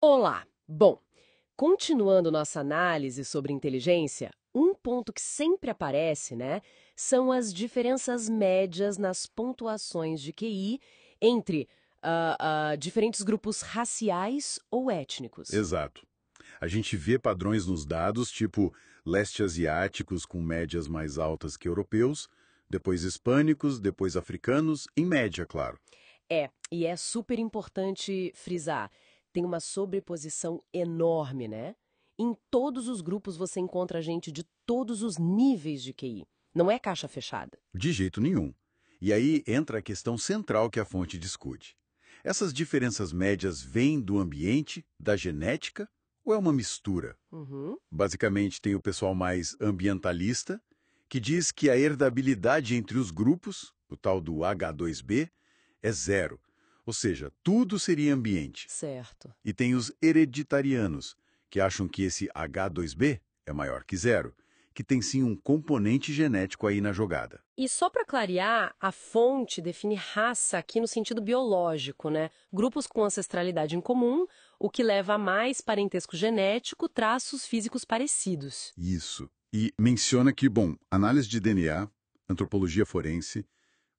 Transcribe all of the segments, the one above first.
Olá! Bom, continuando nossa análise sobre inteligência, um ponto que sempre aparece, né, são as diferenças médias nas pontuações de QI entre diferentes grupos raciais ou étnicos. Exato. A gente vê padrões nos dados, tipo leste asiáticos com médias mais altas que europeus, depois hispânicos, depois africanos, em média, claro. E é super importante frisar, tem uma sobreposição enorme, né? Em todos os grupos você encontra gente de todos os níveis de QI. Não é caixa fechada. De jeito nenhum. E aí entra a questão central que a fonte discute. Essas diferenças médias vêm do ambiente, da genética, ou é uma mistura? Uhum. Basicamente, tem o pessoal mais ambientalista, que diz que a herdabilidade entre os grupos, o tal do H2B, é zero. Ou seja, tudo seria ambiente. Certo. E tem os hereditarianos, que acham que esse H2B é maior que zero, que tem sim um componente genético aí na jogada. E só para clarear, a fonte define raça aqui no sentido biológico, né? Grupos com ancestralidade em comum, o que leva a mais parentesco genético, traços físicos parecidos. Isso. E menciona que, bom, análise de DNA, antropologia forense,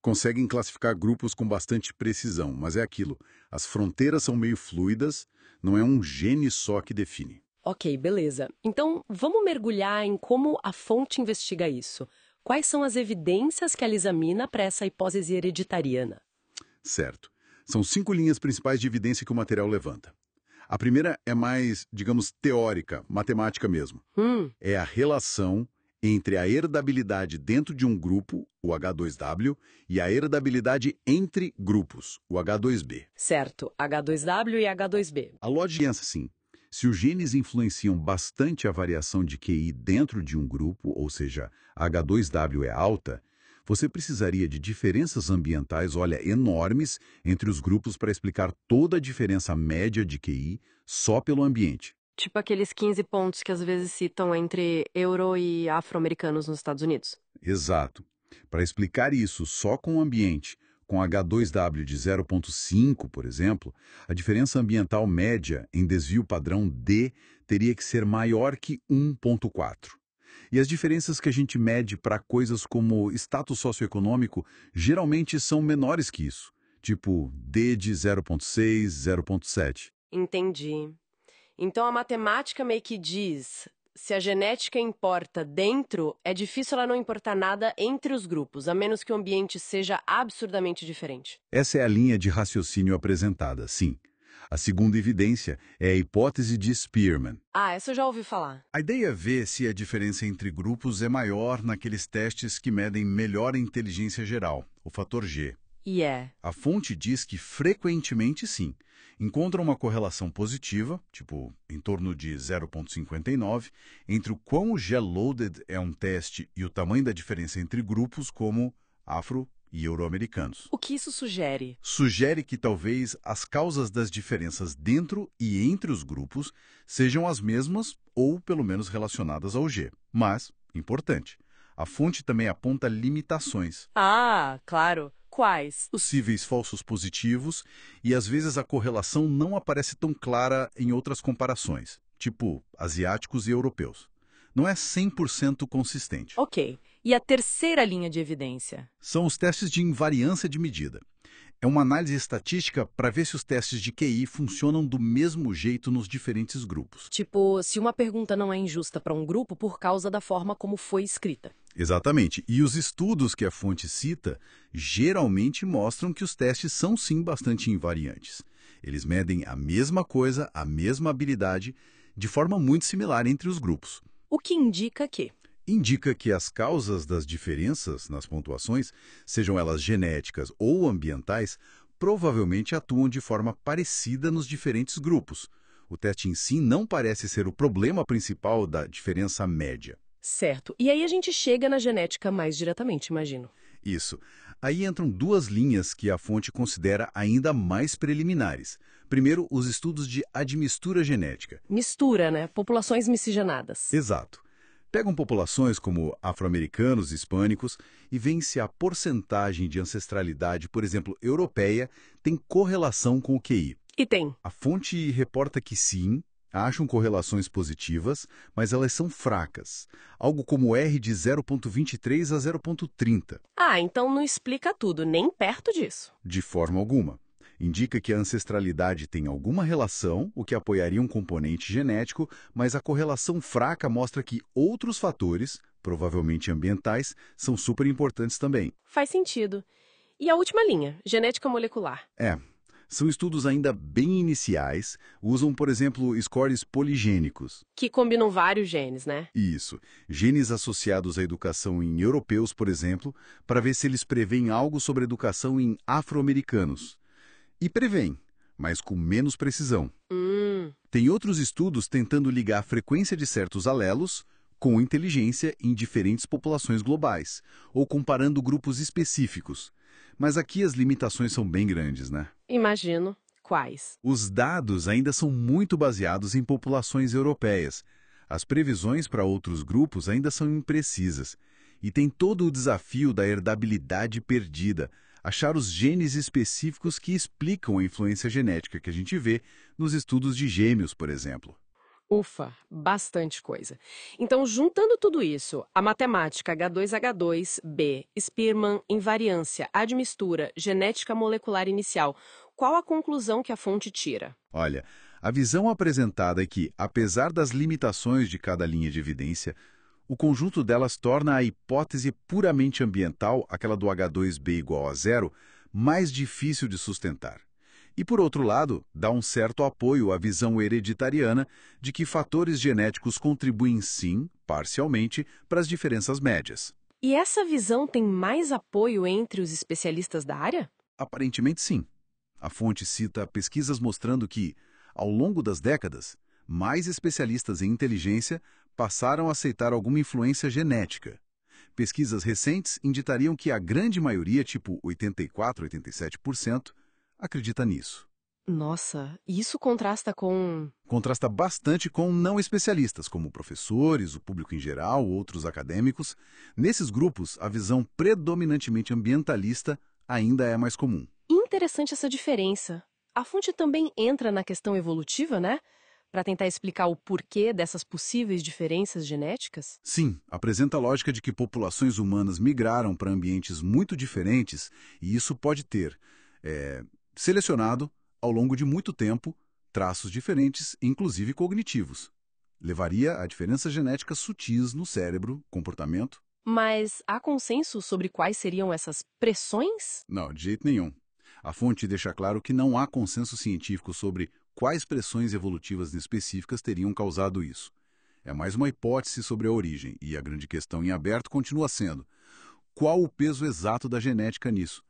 conseguem classificar grupos com bastante precisão, mas é aquilo, as fronteiras são meio fluidas, não é um gene só que define. Ok, beleza. Então, vamos mergulhar em como a fonte investiga isso. Quais são as evidências que ela examina para essa hipótese hereditariana? Certo. São 5 linhas principais de evidência que o material levanta. A primeira é mais, digamos, teórica, matemática mesmo. É a relação entre a herdabilidade dentro de um grupo, o H2W, e a herdabilidade entre grupos, o H2B. Certo, H2W e H2B. A lógica é essa, sim. Se os genes influenciam bastante a variação de QI dentro de um grupo, ou seja, H2W é alta, você precisaria de diferenças ambientais, olha, enormes entre os grupos para explicar toda a diferença média de QI só pelo ambiente. Tipo aqueles 15 pontos que às vezes citam entre euro e afro-americanos nos Estados Unidos. Exato. Para explicar isso só com o ambiente, com H2W de 0,5, por exemplo, a diferença ambiental média em desvio padrão D teria que ser maior que 1,4. E as diferenças que a gente mede para coisas como status socioeconômico geralmente são menores que isso, tipo D de 0,6, 0,7. Entendi. Então a matemática meio que diz, se a genética importa dentro, é difícil ela não importar nada entre os grupos, a menos que o ambiente seja absurdamente diferente. Essa é a linha de raciocínio apresentada, sim. A segunda evidência é a hipótese de Spearman. Ah, essa eu já ouvi falar. A ideia é ver se a diferença entre grupos é maior naqueles testes que medem melhor a inteligência geral, o fator G. E é. A fonte diz que frequentemente sim, encontra uma correlação positiva, tipo em torno de 0,59, entre o quão o G-loaded é um teste e o tamanho da diferença entre grupos como afro e euro-americanos. O que isso sugere? Sugere que talvez as causas das diferenças dentro e entre os grupos sejam as mesmas ou pelo menos relacionadas ao G. Mas, importante, a fonte também aponta limitações. Ah, claro. Quais? Possíveis falsos positivos e às vezes a correlação não aparece tão clara em outras comparações, tipo asiáticos e europeus. Não é 100% consistente. Ok. E a terceira linha de evidência? São os testes de invariância de medida. É uma análise estatística para ver se os testes de QI funcionam do mesmo jeito nos diferentes grupos. Tipo, se uma pergunta não é injusta para um grupo por causa da forma como foi escrita. Exatamente. E os estudos que a fonte cita geralmente mostram que os testes são sim bastante invariantes. Eles medem a mesma coisa, a mesma habilidade, de forma muito similar entre os grupos. O que indica que? Indica que as causas das diferenças nas pontuações, sejam elas genéticas ou ambientais, provavelmente atuam de forma parecida nos diferentes grupos. O teste em si não parece ser o problema principal da diferença média. Certo. E aí a gente chega na genética mais diretamente, imagino. Isso. Aí entram duas linhas que a fonte considera ainda mais preliminares. Primeiro, os estudos de admistura genética. Mistura, né? Populações miscigenadas. Exato. Pegam populações como afro-americanos e hispânicos e veem se a porcentagem de ancestralidade, por exemplo, europeia, tem correlação com o QI. E tem. A fonte reporta que sim, acham correlações positivas, mas elas são fracas. Algo como R de 0,23 a 0,30. Ah, então não explica tudo, nem perto disso. De forma alguma. Indica que a ancestralidade tem alguma relação, o que apoiaria um componente genético, mas a correlação fraca mostra que outros fatores, provavelmente ambientais, são super importantes também. Faz sentido. E a última linha, genética molecular. São estudos ainda bem iniciais, usam, por exemplo, scores poligênicos. Que combinam vários genes, né? Isso, genes associados à educação em europeus, por exemplo, para ver se eles preveem algo sobre educação em afro-americanos. E preveem, mas com menos precisão. Tem outros estudos tentando ligar a frequência de certos alelos com inteligência em diferentes populações globais, ou comparando grupos específicos. Mas aqui as limitações são bem grandes, né? Imagino. Quais? Os dados ainda são muito baseados em populações europeias. As previsões para outros grupos ainda são imprecisas. E tem todo o desafio da herdabilidade perdida, achar os genes específicos que explicam a influência genética que a gente vê nos estudos de gêmeos, por exemplo. Ufa, bastante coisa. Então, juntando tudo isso, a matemática H2H2, Spearman, invariância, admistura, genética molecular inicial, qual a conclusão que a fonte tira? Olha, a visão apresentada é que, apesar das limitações de cada linha de evidência, o conjunto delas torna a hipótese puramente ambiental, aquela do H2B igual a zero, mais difícil de sustentar. E, por outro lado, dá um certo apoio à visão hereditariana de que fatores genéticos contribuem sim, parcialmente, para as diferenças médias. E essa visão tem mais apoio entre os especialistas da área? Aparentemente, sim. A fonte cita pesquisas mostrando que, ao longo das décadas, mais especialistas em inteligência passaram a aceitar alguma influência genética. Pesquisas recentes indicariam que a grande maioria, tipo 84, 87%, acredita nisso. Nossa, isso contrasta com... Contrasta bastante com não especialistas, como professores, o público em geral, outros acadêmicos. Nesses grupos, a visão predominantemente ambientalista ainda é mais comum. Interessante essa diferença. A fonte também entra na questão evolutiva, né? Para tentar explicar o porquê dessas possíveis diferenças genéticas? Sim, apresenta a lógica de que populações humanas migraram para ambientes muito diferentes e isso pode ter selecionado, ao longo de muito tempo, traços diferentes, inclusive cognitivos. Levaria a diferenças genéticas sutis no cérebro, comportamento? Mas há consenso sobre quais seriam essas pressões? Não, de jeito nenhum. A fonte deixa claro que não há consenso científico sobre quais pressões evolutivas específicas teriam causado isso. É mais uma hipótese sobre a origem, e a grande questão em aberto continua sendo: qual o peso exato da genética nisso?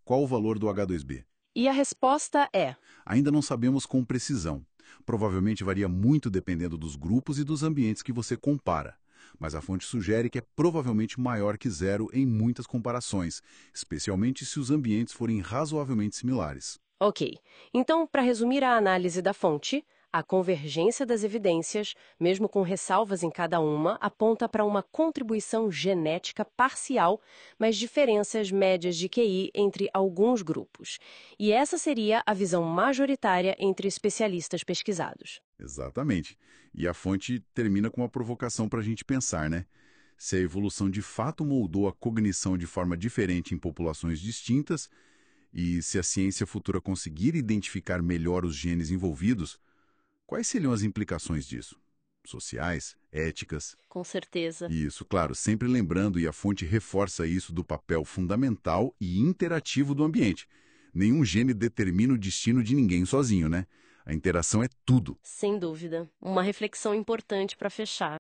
Qual o valor do H2B? E a resposta é... Ainda não sabemos com precisão. Provavelmente varia muito dependendo dos grupos e dos ambientes que você compara. Mas a fonte sugere que é provavelmente maior que zero em muitas comparações, especialmente se os ambientes forem razoavelmente similares. Ok, então, para resumir a análise da fonte, a convergência das evidências, mesmo com ressalvas em cada uma, aponta para uma contribuição genética parcial, mas diferenças médias de QI entre alguns grupos. E essa seria a visão majoritária entre especialistas pesquisados. Exatamente. E a fonte termina com uma provocação para a gente pensar, né? Se a evolução de fato moldou a cognição de forma diferente em populações distintas, e se a ciência futura conseguir identificar melhor os genes envolvidos, quais seriam as implicações disso? Sociais? Éticas? Com certeza. E isso, claro, sempre lembrando, e a fonte reforça isso, do papel fundamental e interativo do ambiente. Nenhum gene determina o destino de ninguém sozinho, né? A interação é tudo. Sem dúvida. Uma reflexão importante para fechar.